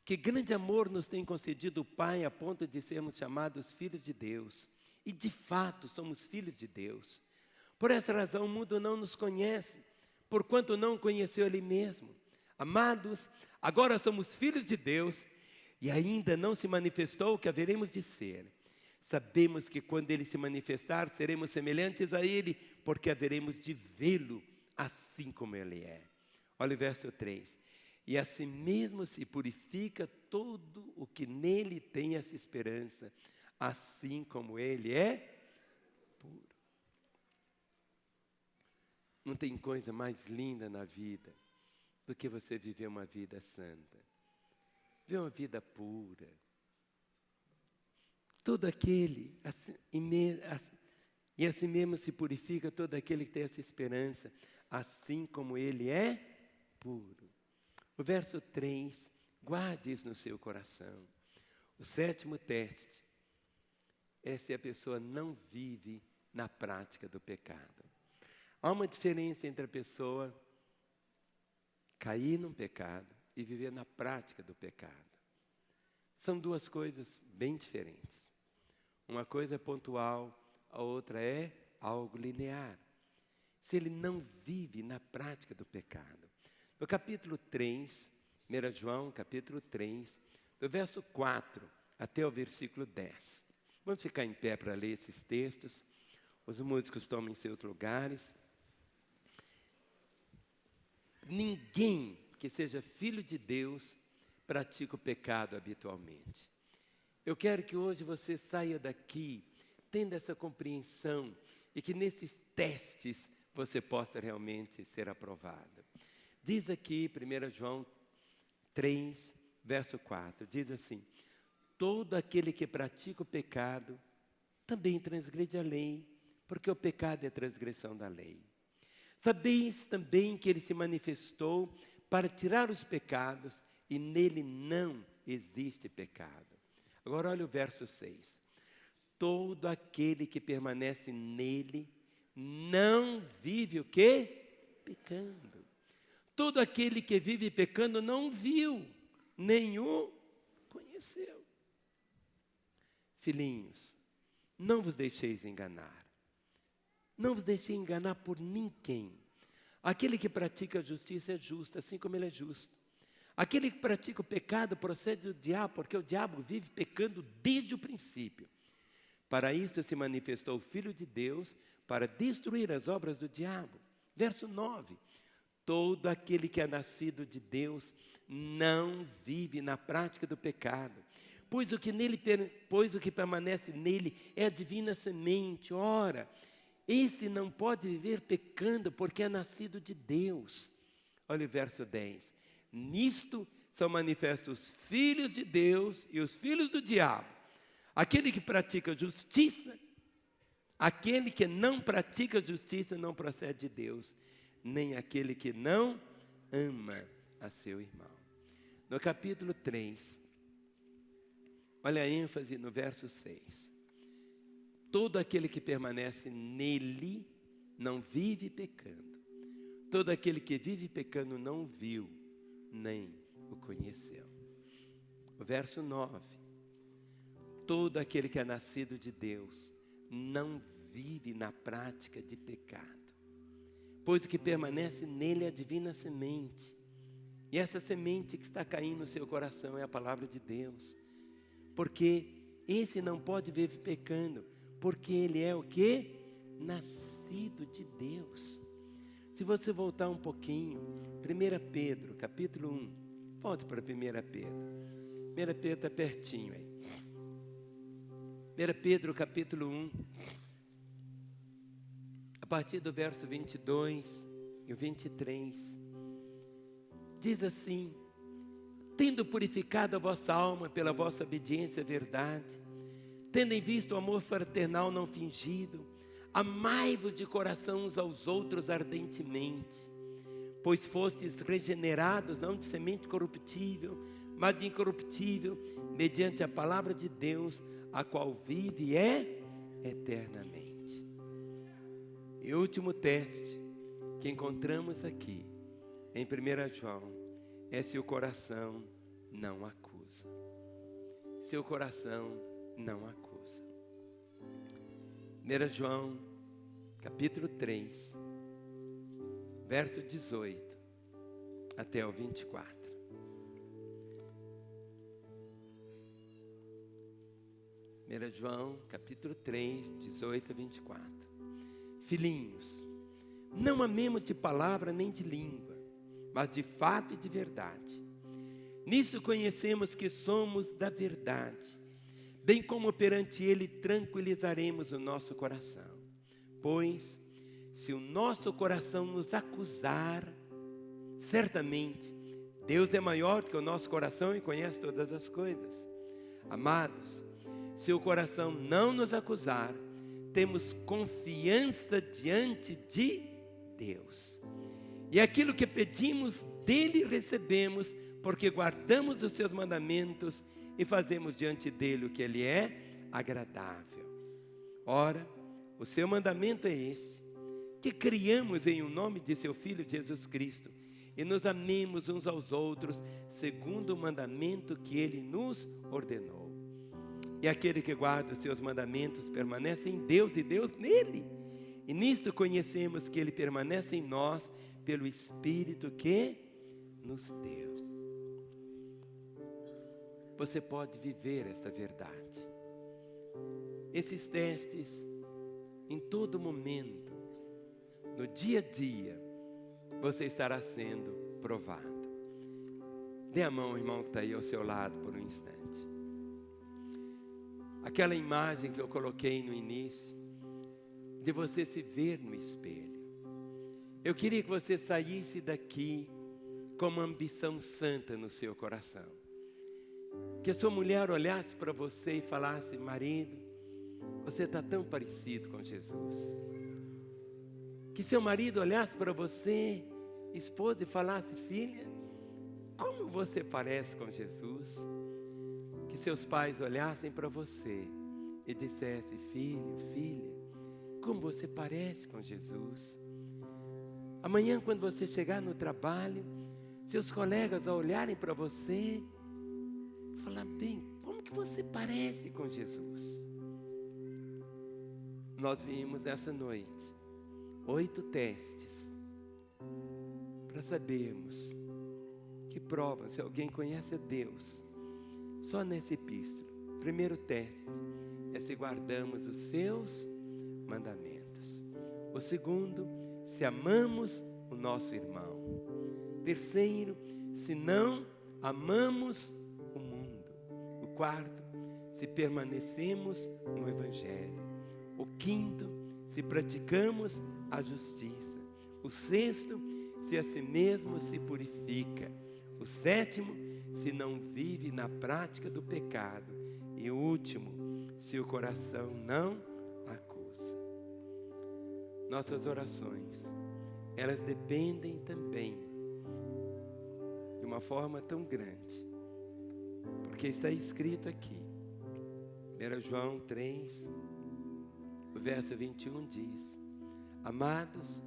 que grande amor nos tem concedido o Pai a ponto de sermos chamados filhos de Deus. E de fato somos filhos de Deus. Por essa razão o mundo não nos conhece, porquanto não conheceu Ele mesmo. Amados, agora somos filhos de Deus e ainda não se manifestou o que haveremos de ser. Sabemos que quando Ele se manifestar, seremos semelhantes a Ele, porque haveremos de vê-lo assim como Ele é. Olha o verso 3. E assim mesmo se purifica todo o que nele tem essa esperança, assim como Ele é puro. Não tem coisa mais linda na vida do que você viver uma vida santa. Viver uma vida pura. Todo aquele, e assim mesmo se purifica todo aquele que tem essa esperança, assim como Ele é puro. O verso 3, guarde isso no seu coração. O 7º teste é se a pessoa não vive na prática do pecado. Há uma diferença entre a pessoa cair num pecado e viver na prática do pecado. São duas coisas bem diferentes. Uma coisa é pontual, a outra é algo linear. Se ele não vive na prática do pecado. No capítulo 3, 1 João, capítulo 3, do verso 4 até o versículo 10. Vamos ficar em pé para ler esses textos. Os músicos tomem seus lugares. Ninguém que seja filho de Deus pratica o pecado habitualmente. Eu quero que hoje você saia daqui tendo essa compreensão e que nesses testes você possa realmente ser aprovado. Diz aqui, 1 João 3, verso 4, diz assim: todo aquele que pratica o pecado também transgride a lei, porque o pecado é a transgressão da lei. Sabeis também que ele se manifestou para tirar os pecados, e nele não existe pecado. Agora olha o verso 6. Todo aquele que permanece nele não vive o quê? Pecando. Todo aquele que vive pecando não viu, nem o conheceu. Filhinhos, não vos deixeis enganar. Não vos deixeis enganar por ninguém. Aquele que pratica a justiça é justo, assim como ele é justo. Aquele que pratica o pecado procede do diabo, porque o diabo vive pecando desde o princípio. Para isto se manifestou o Filho de Deus, para destruir as obras do diabo. Verso 9. Todo aquele que é nascido de Deus não vive na prática do pecado, pois o que permanece nele é a divina semente. Ora, esse não pode viver pecando, porque é nascido de Deus. Olha o verso 10. Nisto são manifestos os filhos de Deus e os filhos do diabo. Aquele que pratica justiça, aquele que não pratica justiça não procede de Deus, nem aquele que não ama a seu irmão. No capítulo 3, olha a ênfase no verso 6. Todo aquele que permanece nele não vive pecando. Todo aquele que vive pecando não viu, nem o conheceu. O verso 9. Todo aquele que é nascido de Deus não vive na prática de pecado, pois o que permanece nele é a divina semente. E essa semente que está caindo no seu coração é a palavra de Deus. Porque esse não pode viver pecando, porque ele é o quê? Nascido de Deus. Se você voltar um pouquinho, 1 Pedro, capítulo 1. Volte para 1 Pedro. 1 Pedro está pertinho aí. 1 Pedro, capítulo 1. A partir do verso 22 e o 23. Diz assim: tendo purificado a vossa alma pela vossa obediência à verdade, tendo em vista o amor fraternal não fingido, amai-vos de coração uns aos outros ardentemente, pois fostes regenerados não de semente corruptível, mas de incorruptível, mediante a palavra de Deus, a qual vive e é eternamente. E o último teste que encontramos aqui em 1 João é se o coração não acusa. Seu coração não acusa. 1 João, capítulo 3, verso 18 até o 24. João, capítulo 3, 18 a 24. Filhinhos, não amemos de palavra nem de língua, mas de fato e de verdade. Nisso conhecemos que somos da verdade, bem como perante Ele tranquilizaremos o nosso coração. Pois, se o nosso coração nos acusar, certamente Deus é maior do que o nosso coração e conhece todas as coisas. Amados, se o coração não nos acusar, temos confiança diante de Deus. E aquilo que pedimos dele recebemos, porque guardamos os seus mandamentos e fazemos diante dele o que ele é agradável. Ora, o seu mandamento é este: que criamos em o nome de seu Filho Jesus Cristo e nos amemos uns aos outros, segundo o mandamento que ele nos ordenou. E aquele que guarda os seus mandamentos permanece em Deus e Deus nele. E nisto conhecemos que ele permanece em nós pelo Espírito que nos deu. você pode viver essa verdade. Esses testes, em todo momento, no dia a dia, você estará sendo provado. Dê a mão ao irmão que está aí ao seu lado por um instante. Aquela imagem que eu coloquei no início, de você se ver no espelho. Eu queria que você saísse daqui com uma ambição santa no seu coração. Que a sua mulher olhasse para você e falasse: marido, você está tão parecido com Jesus. Que seu marido olhasse para você, esposa, e falasse: filha, como você parece com Jesus. Que seus pais olhassem para você e dissessem: filho, filha, como você parece com Jesus. Amanhã, quando você chegar no trabalho, seus colegas ao olharem para você, falar: bem, como que você parece com Jesus. Nós vimos nessa noite 8 testes para sabermos que provam se alguém conhece a Deus. Só nessa epístola. Primeiro teste é se guardamos os seus mandamentos. O segundo, se amamos o nosso irmão. Terceiro, se não amamos o mundo. O quarto, se permanecemos no Evangelho. O quinto, se praticamos a justiça. O sexto, se a si mesmo se purifica. O sétimo, se não vive na prática do pecado. E o último, se o coração não acusa. Nossas orações, elas dependem também de uma forma tão grande, porque está escrito aqui, 1 João 3, o verso 21 diz: amados,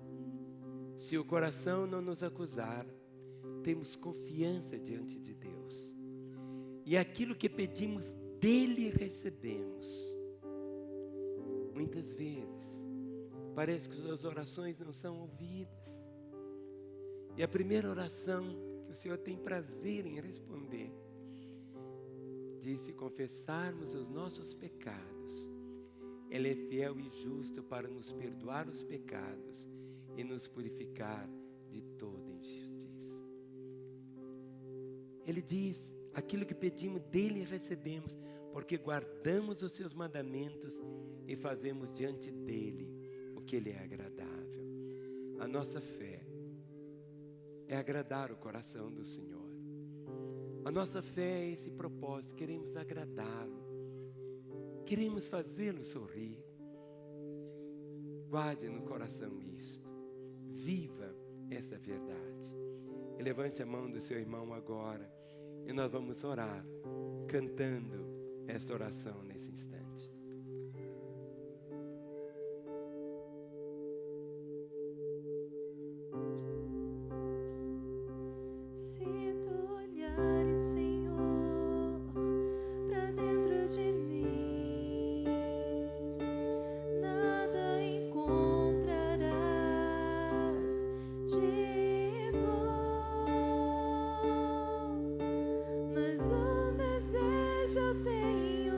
se o coração não nos acusar, temos confiança diante de Deus, e aquilo que pedimos dele recebemos. Muitas vezes parece que suas orações não são ouvidas, e a primeira oração que o Senhor tem prazer em responder diz: se confessarmos os nossos pecados, Ele é fiel e justo para nos perdoar os pecados e nos purificar de toda injustiça. Ele diz: aquilo que pedimos dele recebemos, porque guardamos os seus mandamentos e fazemos diante dele o que lhe é agradável. A nossa fé é agradar o coração do Senhor. A nossa fé é esse propósito, queremos agradá-lo, queremos fazê-lo sorrir. Guarde no coração isto, viva essa verdade. E levante a mão do seu irmão agora, e nós vamos orar, cantando esta oração nesse instante. Eu tenho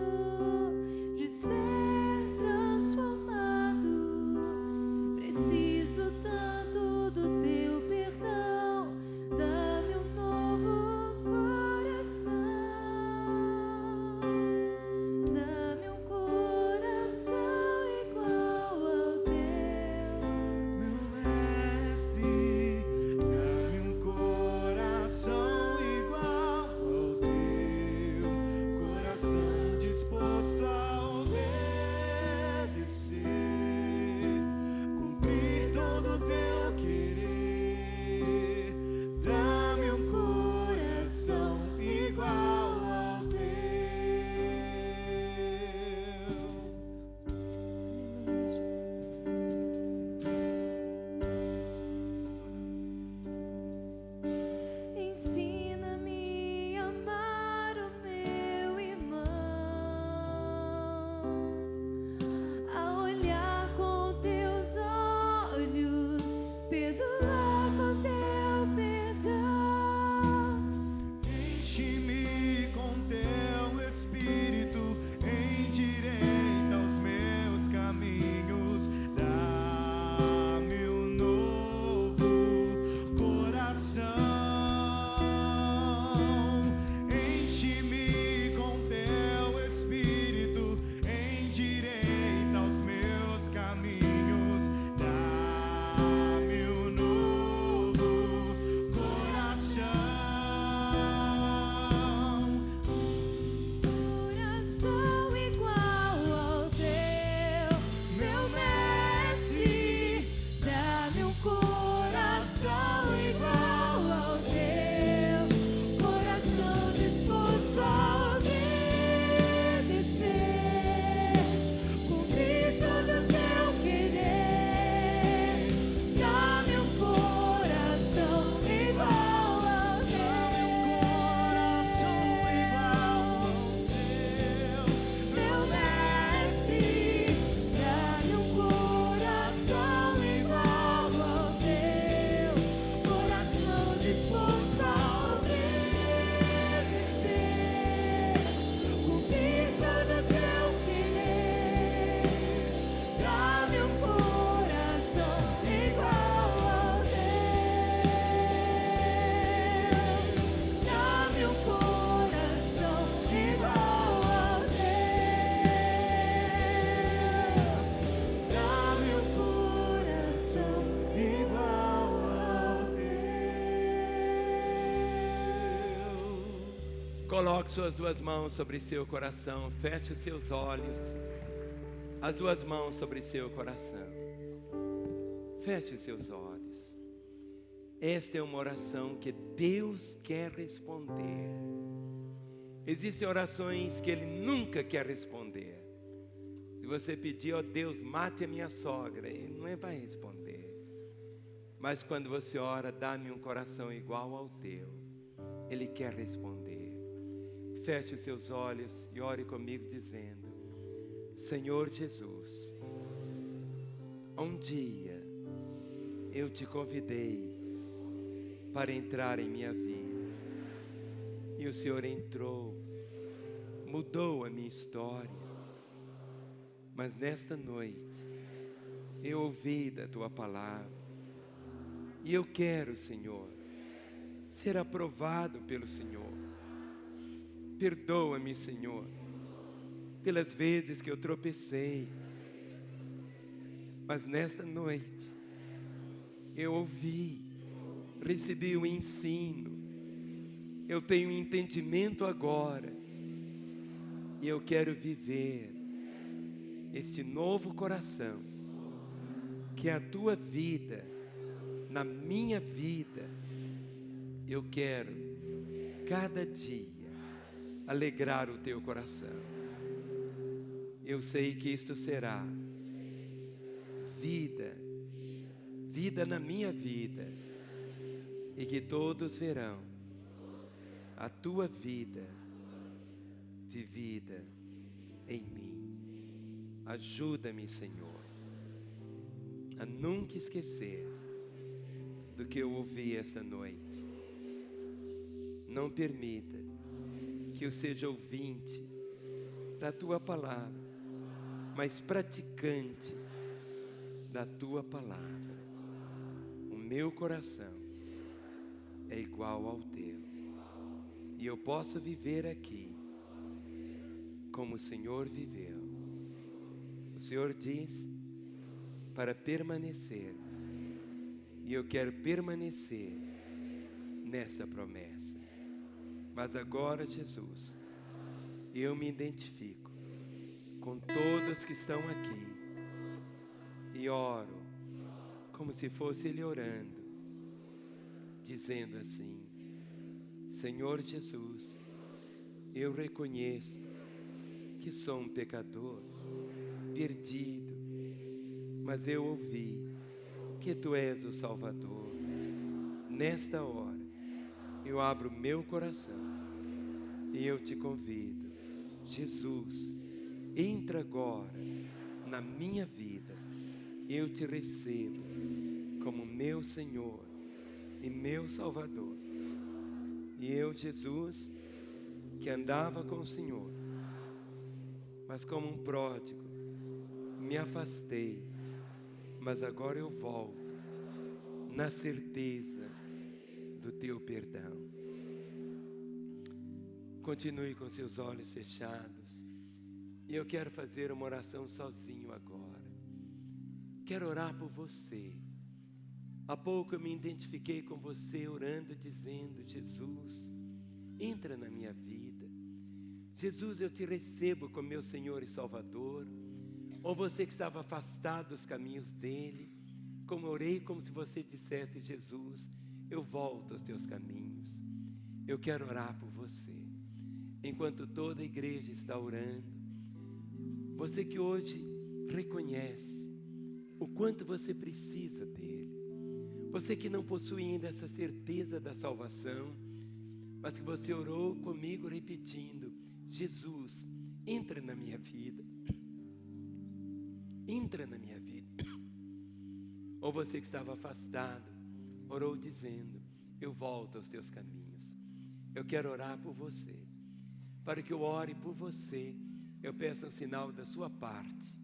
Coloque suas duas mãos sobre seu coração. Feche os seus olhos. As duas mãos sobre seu coração. Feche os seus olhos. Esta é uma oração que Deus quer responder. Existem orações que Ele nunca quer responder. Se você pedir, ó Deus, mate a minha sogra, Ele não vai responder. Mas quando você ora, dá-me um coração igual ao teu, Ele quer responder. Feche os seus olhos e ore comigo dizendo: Senhor Jesus, um dia eu te convidei para entrar em minha vida, e o Senhor entrou, mudou a minha história. Mas nesta noite eu ouvi da tua palavra, e eu quero, Senhor, ser aprovado pelo Senhor. Perdoa-me, Senhor, pelas vezes que eu tropecei. Mas nesta noite eu ouvi, recebi o ensino, eu tenho entendimento agora, e eu quero viver este novo coração, que é a tua vida, na minha vida. Eu quero, cada dia, alegrar o teu coração. Eu sei que isto será vida, vida na minha vida, e que todos verão a tua vida vivida em mim. Ajuda-me, Senhor, a nunca esquecer do que eu ouvi esta noite. Não permita que eu seja ouvinte da tua palavra, mas praticante da tua palavra. O meu coração é igual ao teu, e eu posso viver aqui como o Senhor viveu. O Senhor diz para permanecermos, e eu quero permanecer nesta promessa. Mas agora, Jesus, eu me identifico com todos que estão aqui e oro como se fosse Ele orando, dizendo assim: Senhor Jesus, eu reconheço que sou um pecador, perdido, mas eu ouvi que Tu és o Salvador. Nesta hora, eu abro meu coração e eu te convido, Jesus, entra agora na minha vida. Eu te recebo como meu Senhor e meu Salvador. E eu, Jesus, que andava com o Senhor, mas como um pródigo, me afastei, mas agora eu volto na certeza do teu perdão. Continue com seus olhos fechados, e eu quero fazer uma oração sozinho agora. Quero orar por você. Há pouco eu me identifiquei com você orando, dizendo: Jesus, entra na minha vida. Jesus, eu te recebo como meu Senhor e Salvador. Ou você que estava afastado dos caminhos dele, como orei, como se você dissesse: Jesus, eu volto aos teus caminhos. Eu quero orar por você. Enquanto toda a igreja está orando, você que hoje reconhece o quanto você precisa dele, você que não possui ainda essa certeza da salvação, mas que você orou comigo repetindo: Jesus, entra na minha vida. Entra na minha vida. Ou você que estava afastado, orou dizendo: eu volto aos teus caminhos. Eu quero orar por você. Para que eu ore por você, eu peço um sinal da sua parte,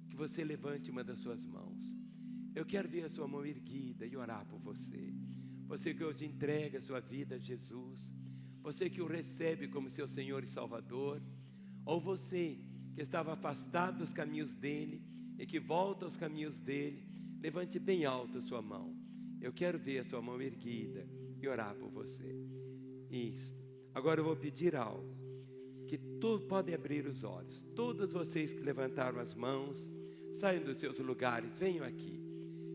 que você levante uma das suas mãos. Eu quero ver a sua mão erguida e orar por você. Você que hoje entrega a sua vida a Jesus, você que o recebe como seu Senhor e Salvador, ou você que estava afastado dos caminhos dele e que volta aos caminhos dele, levante bem alto a sua mão. Eu quero ver a sua mão erguida e orar por você. Isso. Agora eu vou pedir algo, que todos podem abrir os olhos. Todos vocês que levantaram as mãos, saiam dos seus lugares, venham aqui.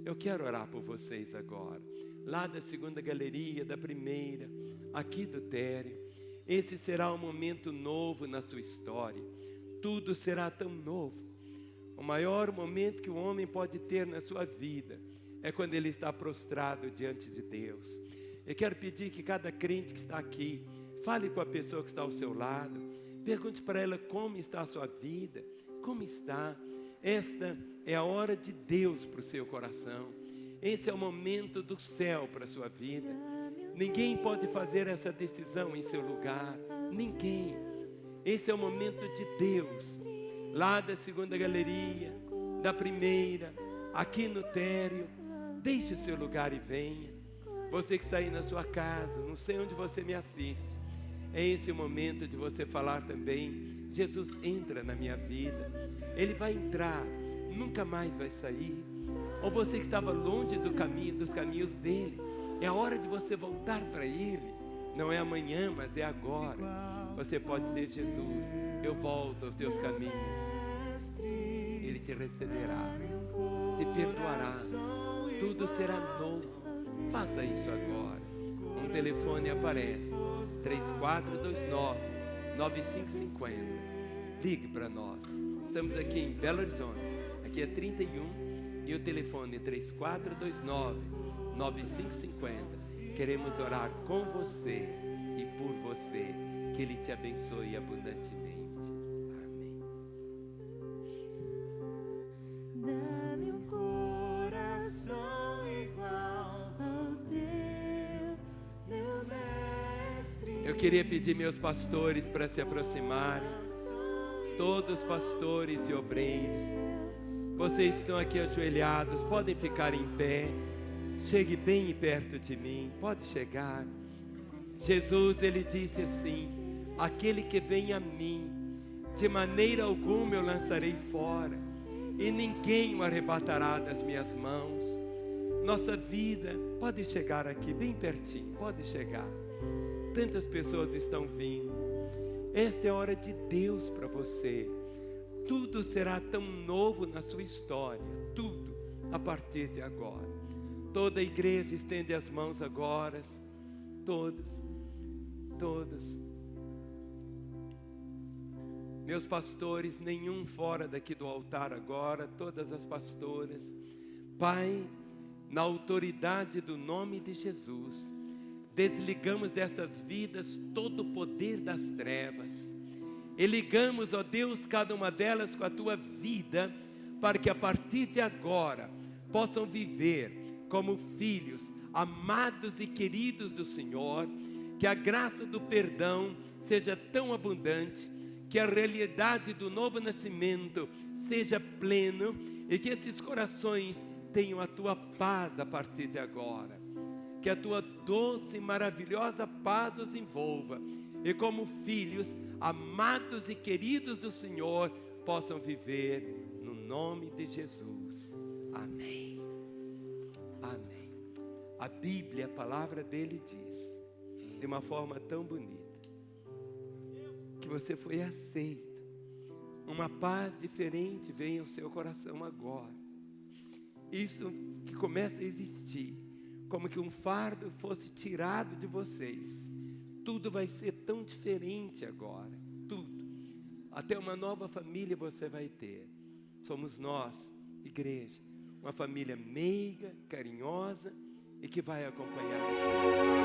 Eu quero orar por vocês agora. Lá da segunda galeria, da primeira, aqui do térreo. Esse será um momento novo na sua história. Tudo será tão novo. O maior momento que o homem pode ter na sua vida é quando ele está prostrado diante de Deus. Eu quero pedir que cada crente que está aqui, fale com a pessoa que está ao seu lado, pergunte para ela como está a sua vida, como está. Esta é a hora de Deus para o seu coração. Esse é o momento do céu para a sua vida. Ninguém pode fazer essa decisão em seu lugar. Ninguém. Esse é o momento de Deus. Lá da segunda galeria, da primeira, aqui no térreo. Deixe o seu lugar e venha. Você que está aí na sua casa, não sei onde você me assiste. É esse o momento de você falar também: Jesus entra na minha vida. Ele vai entrar, nunca mais vai sair. Ou você que estava longe do caminho, dos caminhos dele, é a hora de você voltar para ele. Não é amanhã, mas é agora. Você pode dizer: Jesus, eu volto aos teus caminhos. Ele te receberá, te perdoará, tudo será novo. Faça isso agora. Um telefone aparece, 3429-9550. Ligue para nós. Estamos aqui em Belo Horizonte. Aqui é 31 e o telefone é 3429-9550. Queremos orar com você e por você. Que Ele te abençoe abundantemente. Amém. Dá-me um coração igual ao teu, meu mestre. Eu queria pedir meus pastores para se aproximarem. Todos pastores e obreiros. Vocês estão aqui ajoelhados, podem ficar em pé. Chegue bem perto de mim, pode chegar. Jesus, Ele disse assim: aquele que vem a mim, de maneira alguma eu lançarei fora, e ninguém o arrebatará das minhas mãos. Nossa vida, pode chegar aqui, bem pertinho, pode chegar. Tantas pessoas estão vindo. Esta é a hora de Deus para você. Tudo será tão novo na sua história, tudo, a partir de agora. Toda a igreja estende as mãos agora, todos. Meus pastores, nenhum fora daqui do altar agora, todas as pastoras. Pai, na autoridade do nome de Jesus, desligamos destas vidas todo o poder das trevas. E ligamos, ó Deus, cada uma delas com a tua vida, para que a partir de agora possam viver como filhos amados e queridos do Senhor. Que a graça do perdão seja tão abundante, que a realidade do novo nascimento seja pleno, e que esses corações tenham a tua paz a partir de agora. Que a tua doce e maravilhosa paz os envolva, e como filhos amados e queridos do Senhor, possam viver no nome de Jesus. Amém. Amém. A Bíblia, a palavra dele diz, de uma forma tão bonita, que você foi aceito. Uma paz diferente vem ao seu coração agora. Isso que começa a existir, como que um fardo fosse tirado de vocês. Tudo vai ser tão diferente agora, tudo. Até uma nova família você vai ter. Somos nós, igreja, uma família meiga, carinhosa e que vai acompanhar as pessoas.